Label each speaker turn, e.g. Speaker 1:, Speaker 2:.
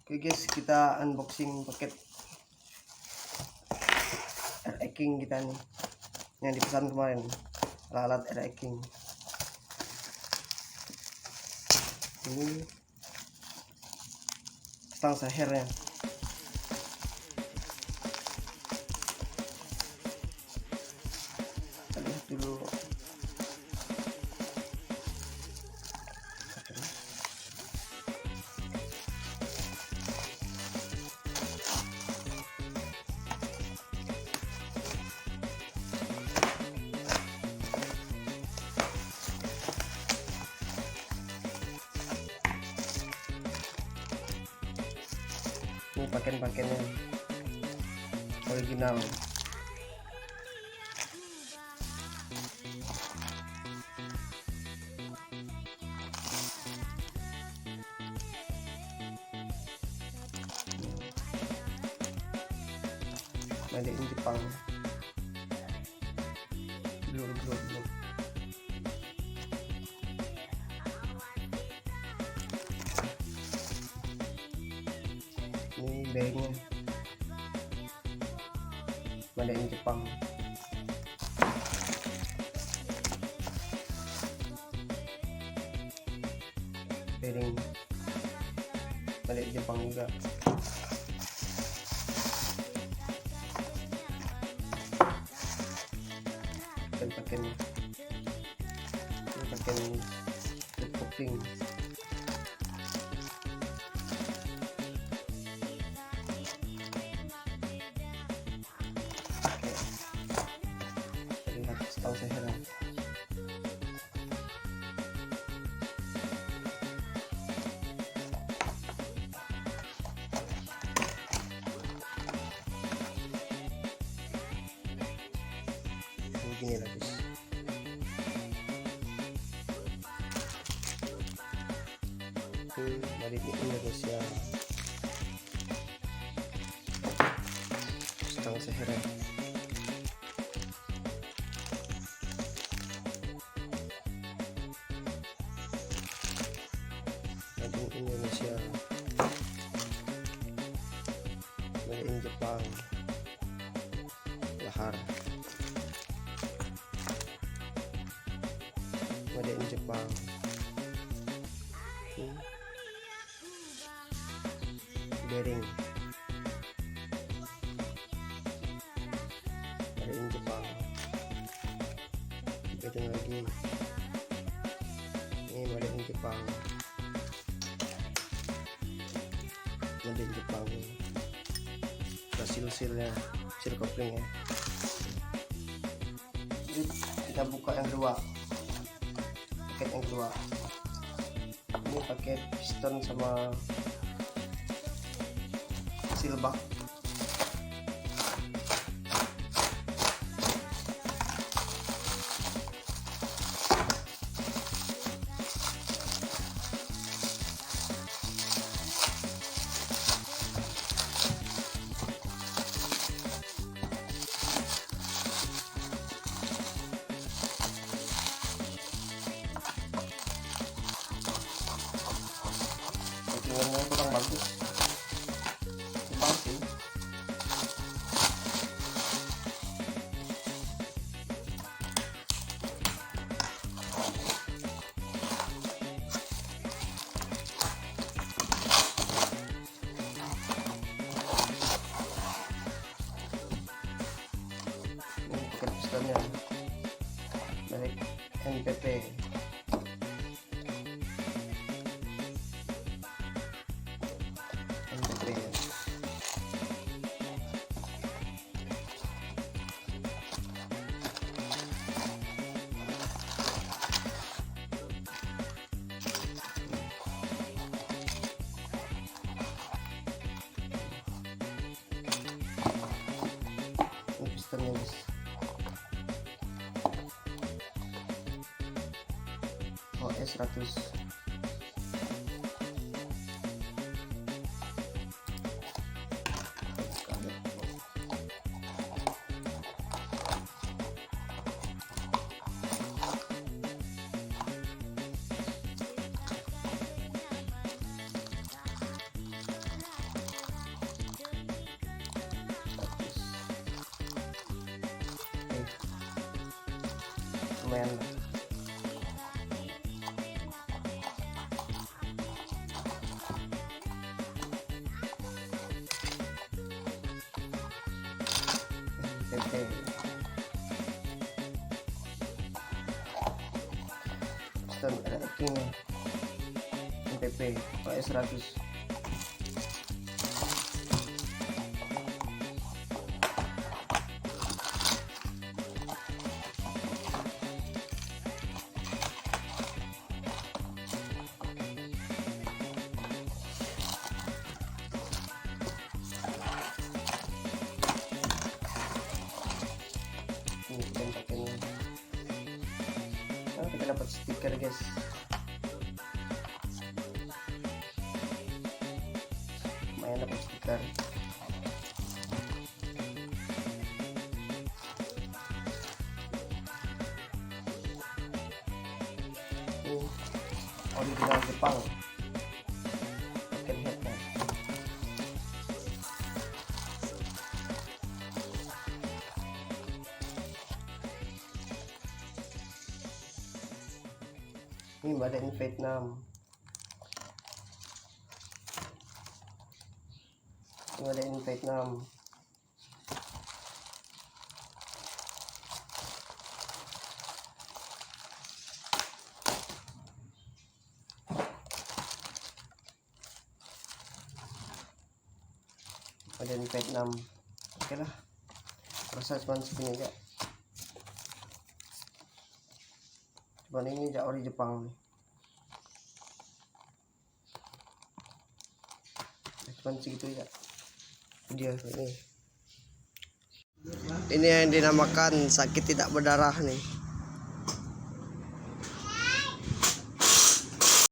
Speaker 1: Oke guys, kita unboxing paket air eking kita nih yang dipesan kemarin, alat air eking. Ini stang sehernya. Kita lihat dulu. Ini pakaian-pakaiannya original. Made in Jepang. Belum. Ini bearingnya, made in Jepang. Bearing made in Jepang juga. Pakaian kuping. Lihat stang sehernya. Begini lah guys. Dari Indonesia, stang sehernya. Dari Indonesia, dari Jepang, lahar. Made in Jepang. Bearing made in Jepang. Bearing lagi. Ini made in Jepang. Made in Jepang. Seal-sealnya, seal koplingnya. Jadi kita buka yang kedua. Paket yang kedua. Ini paket piston sama seal bak. Packingannya kurang bagus. Jepang sih. Ini paket pistonnya merek NPP. Ini pistonnya guys. OS 100. lumayan lah. Pepe piston ada akingnya. PP pakai 100. Ini kita pakainya. Nah, kita dapat stiker guys. Lumayan dapat stiker. Ini original Jepang. Pakai headnya. Ini made in Vietnam. Made in Vietnam. Made in Vietnam. Oke lah. Proses cuma segini aja. Cuman ini aja ori Jepang nih. Cuman segitu ya. Dia ini yang dinamakan sakit tidak berdarah nih.